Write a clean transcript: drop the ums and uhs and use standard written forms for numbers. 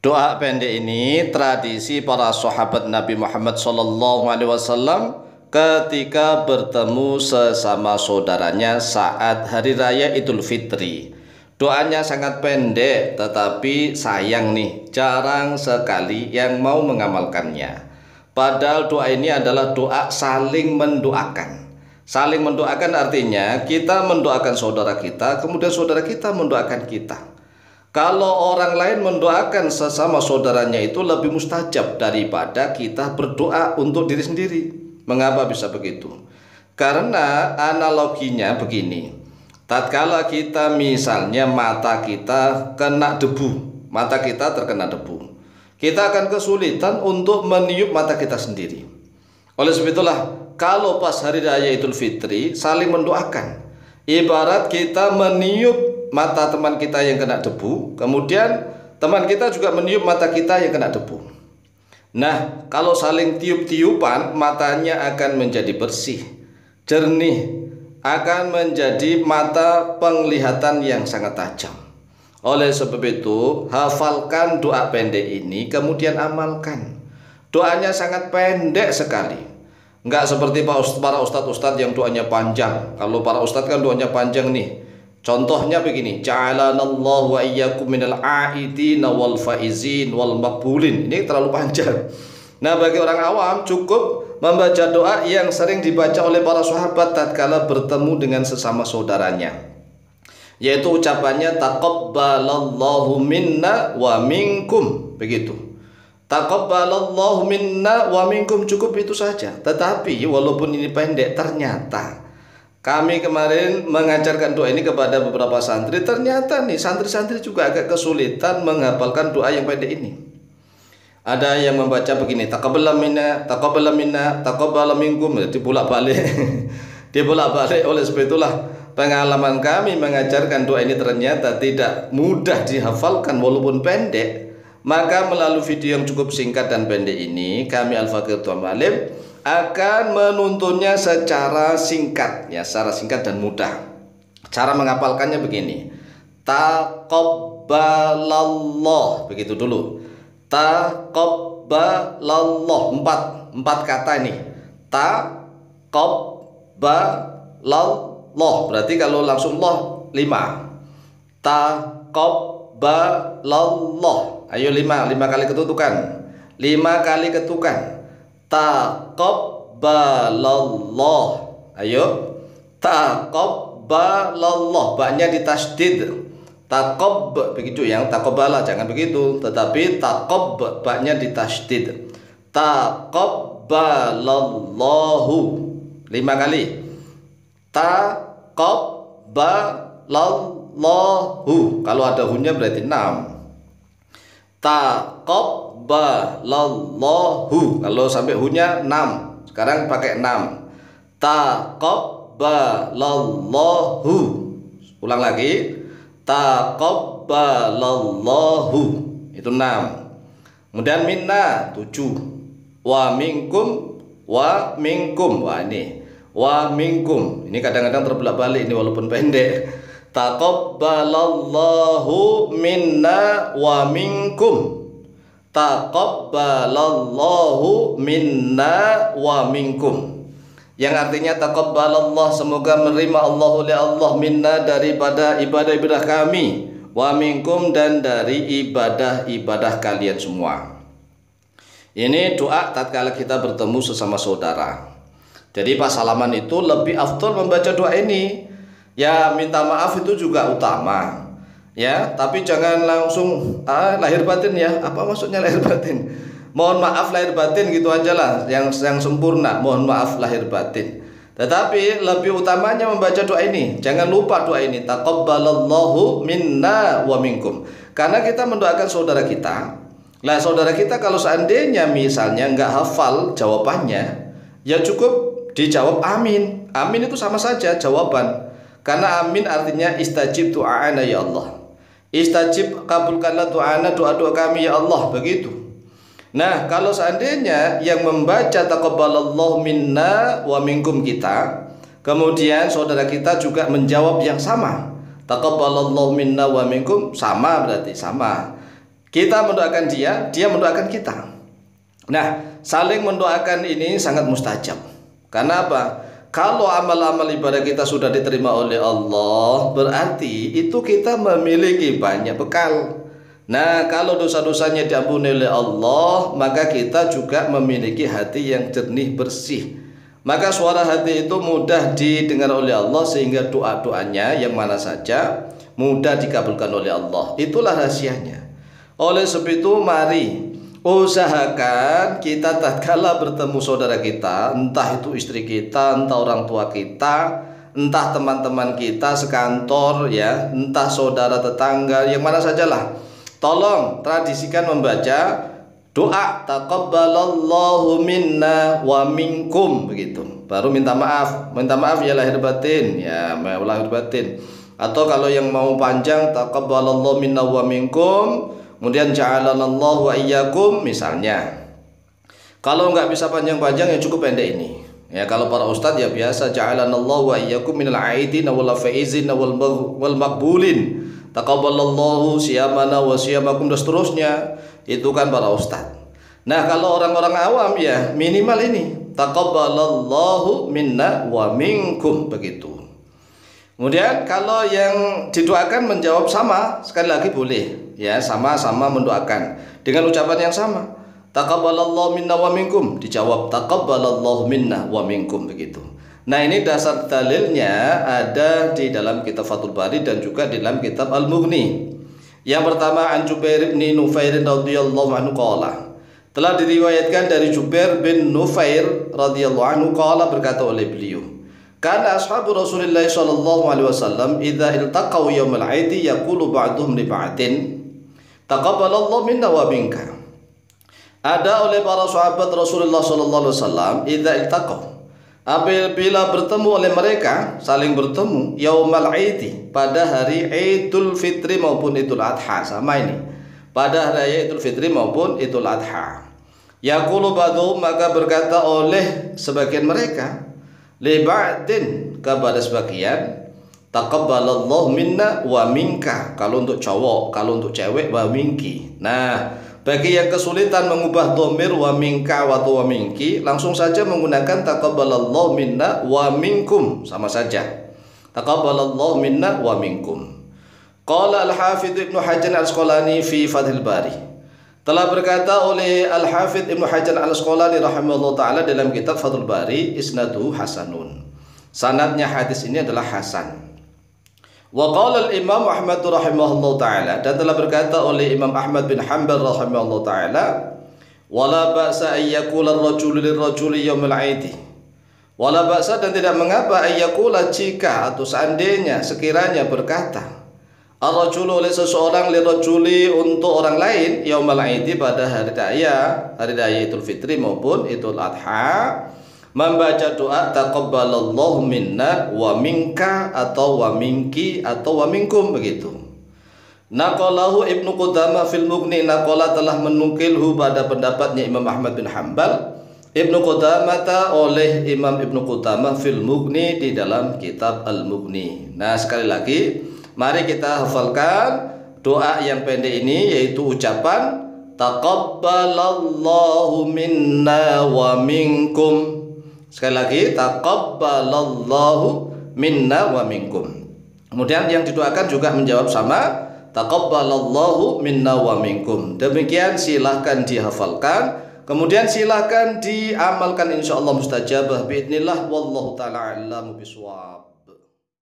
Doa pendek ini tradisi para sahabat Nabi Muhammad SAW ketika bertemu sesama saudaranya saat hari raya Idul Fitri. Doanya sangat pendek, tetapi sayang nih, jarang sekali yang mau mengamalkannya. Padahal doa ini adalah doa saling mendoakan. Saling mendoakan artinya kita mendoakan saudara kita, kemudian saudara kita mendoakan kita. Kalau orang lain mendoakan sesama saudaranya itu lebih mustajab daripada kita berdoa untuk diri sendiri. Mengapa bisa begitu? Karena analoginya begini. Tatkala kita misalnya mata kita kena debu, mata kita terkena debu, kita akan kesulitan untuk meniup mata kita sendiri. Oleh sebab itulah, kalau pas hari raya Idul Fitri saling mendoakan. Ibarat kita meniup mata teman kita yang kena debu, kemudian teman kita juga meniup mata kita yang kena debu. Nah, kalau saling tiup-tiupan, matanya akan menjadi bersih, jernih, akan menjadi mata penglihatan yang sangat tajam. Oleh sebab itu, hafalkan doa pendek ini, kemudian amalkan. Doanya sangat pendek sekali. Enggak seperti para ustadz-ustadz yang doanya panjang. Kalau para ustadz kan doanya panjang nih. Contohnya begini, ja'alanallahu wa iyyakum minal a'idina wal faizin wal maqbulin. Ini terlalu panjang. Nah, bagi orang awam cukup membaca doa yang sering dibaca oleh para sahabat tatkala bertemu dengan sesama saudaranya, yaitu ucapannya taqabbalallahu minna wa minkum. Begitu. Taqabbalallahu minna wa minkum, cukup itu saja. Tetapi walaupun ini pendek, ternyata kami kemarin mengajarkan doa ini kepada beberapa santri. Ternyata nih santri-santri juga agak kesulitan menghafalkan doa yang pendek ini. Ada yang membaca begini, taqabbal minna, taqabbal minna, taqabbal minkum, dibolak-balik. Dibolak-balik. Oleh sebab itulah pengalaman kami mengajarkan doa ini ternyata tidak mudah dihafalkan walaupun pendek. Maka melalui video yang cukup singkat dan pendek ini, kami Al-Faqih Tuan Alim akan menuntunnya secara singkat, ya, secara singkat dan mudah. Cara menghafalkannya begini. Taqabbalallah, begitu dulu. Taqabbalallah, empat kata ini. Taqabbalallah, berarti kalau langsung Allah 5. Taqabbalallah. Ayo 5 kali ketutukan. 5 kali ketukan. Taqabbalallah. Ayo. Taqabbalallah. Ba-nya ditasydid. Taqab, begitu yang taqabbala, jangan begitu. Tetapi taqab, ba-nya ditasydid. Taqabbalallahu. 5 kali. Taqabbalallahu. Kalau ada hunya berarti 6. Taqabbalallahu. Kalau sampai hunya 6. Sekarang pakai 6. Taqabbalallahu. Ulang lagi. Taqabbalallahu. Itu 6. Kemudian minna 7. Wa minkum. Wa minkum. Wah ini. Wa minkum. Ini kadang-kadang terbelak-balik ini walaupun pendek. Taqabbalallahu minna wa minkum. Taqabbalallahu minna wa minkum. Yang artinya taqabbalallah, semoga menerima Allah oleh Allah, minna daripada ibadah-ibadah kami, wa minkum dan dari ibadah-ibadah kalian semua. Ini doa tatkala kita bertemu sesama saudara. Jadi pas salaman itu lebih afdal membaca doa ini. Ya, minta maaf itu juga utama, ya, tapi jangan langsung lahir batin, ya. Apa maksudnya lahir batin? Mohon maaf lahir batin gitu aja lah, yang sempurna, mohon maaf lahir batin. Tetapi lebih utamanya membaca doa ini. Jangan lupa doa ini, taqabbalallahu minna wa minkum. Karena kita mendoakan saudara kita. Lah, saudara kita kalau seandainya misalnya nggak hafal jawabannya, ya cukup dijawab amin. Amin itu sama saja jawaban. Karena amin artinya istajib do'ana ya Allah. Istajib, kabulkanlah do'ana, doa-doa kami ya Allah, begitu. Nah, kalau seandainya yang membaca taqabbalallahu minna wa minkum kita, kemudian saudara kita juga menjawab yang sama, taqabbalallahu minna wa minkum, sama berarti sama. Kita mendoakan dia, dia mendoakan kita. Nah, saling mendoakan ini sangat mustajab. Karena apa? Kalau amal-amal ibadah kita sudah diterima oleh Allah, berarti itu kita memiliki banyak bekal. Nah, kalau dosa-dosanya diampuni oleh Allah, maka kita juga memiliki hati yang jernih bersih. Maka suara hati itu mudah didengar oleh Allah, sehingga doa-doanya yang mana saja mudah dikabulkan oleh Allah. Itulah rahasianya. Oleh sebab itu, mari usahakan kita tatkala bertemu saudara kita, entah itu istri kita, entah orang tua kita, entah teman-teman kita sekantor ya, entah saudara tetangga, yang mana sajalah, tolong tradisikan membaca doa taqabbalallahu minna wa minkum, begitu. Baru minta maaf ya lahir batin, ya lahir batin. Atau kalau yang mau panjang, taqabbalallahu minna wa minkum, kemudian ja'alanallahu wa iyyakum misalnya. Kalau nggak bisa panjang-panjang ya cukup pendek ini. Ya kalau para ustadz ya biasa ja'alanallahu wa iyyakum minal aidin wal faizin wal maqbulin. Taqabbalallahu siyamana wa siyamakum dan seterusnya. Itu kan para ustadz. Nah, kalau orang-orang awam ya minimal ini. Taqabbalallahu minna wa minkum, begitu. Kemudian kalau yang didoakan menjawab sama, sekali lagi boleh ya, sama-sama mendoakan dengan ucapan yang sama. Taqabbalallahu minna wa minkum, dijawab taqabbalallahu minna wa minkum, begitu. Nah, ini dasar dalilnya ada di dalam kitab Fathul Bari dan juga di dalam kitab Al-Mughni. Yang pertama, an Jubair bin Nufair radhiyallahu anhu qala, telah diriwayatkan dari Jubair bin Nufair radhiyallahu anhu qala, berkata oleh beliau, karena ashabu Rasulullah sallallahu alaihi wasallam idza iltaqaw yaumal aidi yaqulu ba'duhum li ba'din taqabbalallahu minna wa minka. Ada oleh para sahabat Rasulullah sallallahu alaihi wasallam idza iltaqaw, apabila bertemu oleh mereka, saling bertemu yaumal aidi, pada hari Idul Fitri maupun Idul Adha, sama ini. Pada hari Idul Fitri maupun Idul Adha. Yaqulu ba'duhum, maka berkata oleh sebagian mereka, li ba'din, kepada sebagian, taqabbalallahu minna wa minka, kalau untuk cowok, kalau untuk cewek wa minki. Nah, bagi yang kesulitan mengubah dhamir wa minka wa minki, langsung saja menggunakan taqabbalallahu minna wa minkum, sama saja. Taqabbalallahu minna wa minkum. Qala al-Hafidz Ibnu Hajar al-Asqalani fi Fathul Bari, telah berkata oleh Al-Hafidz Ibnu Hajar al-Asqalani rahimahullah ta'ala dalam kitab Fathul Bari, isnaduhu hasanun, sanadnya hadis ini adalah hasan. Wa qala al-Imam Ahmad rahimahullah ta'ala, dan telah berkata oleh Imam Ahmad bin Hanbal rahimahullah ta'ala, wala ba'sa ayyakula ar-rajulu lir-rajuli yaumil 'aidi, wala ba'sa, dan tidak mengapa ayyakula, jika atau seandainya sekiranya berkata ar-rajulu, oleh seseorang lirajuli, untuk orang lain, yaumul aidi, pada hari raya Idul Fitri maupun Idul Adha, membaca doa taqabbalallahu minna wa minka atau wa minki atau wa minkum, begitu. Naqalahu Ibnu Qudamah fil Mughni, naqala telah menukilhu pada pendapatnya Imam Ahmad bin Hanbal, Ibnu Qudamah oleh Imam Ibnu Qudamah fil Mughni, di dalam kitab Al-Mughni. Nah, sekali lagi mari kita hafalkan doa yang pendek ini, yaitu ucapan taqabbalallahu minna wa minkum. Sekali lagi, taqabbalallahu minna wa minkum. Kemudian yang didoakan juga menjawab sama, taqabbalallahu minna wa minkum. Demikian, silahkan dihafalkan, kemudian silahkan diamalkan, insyaallah mustajabah biidznillah, wallahu ta'ala a'lamu bishawab.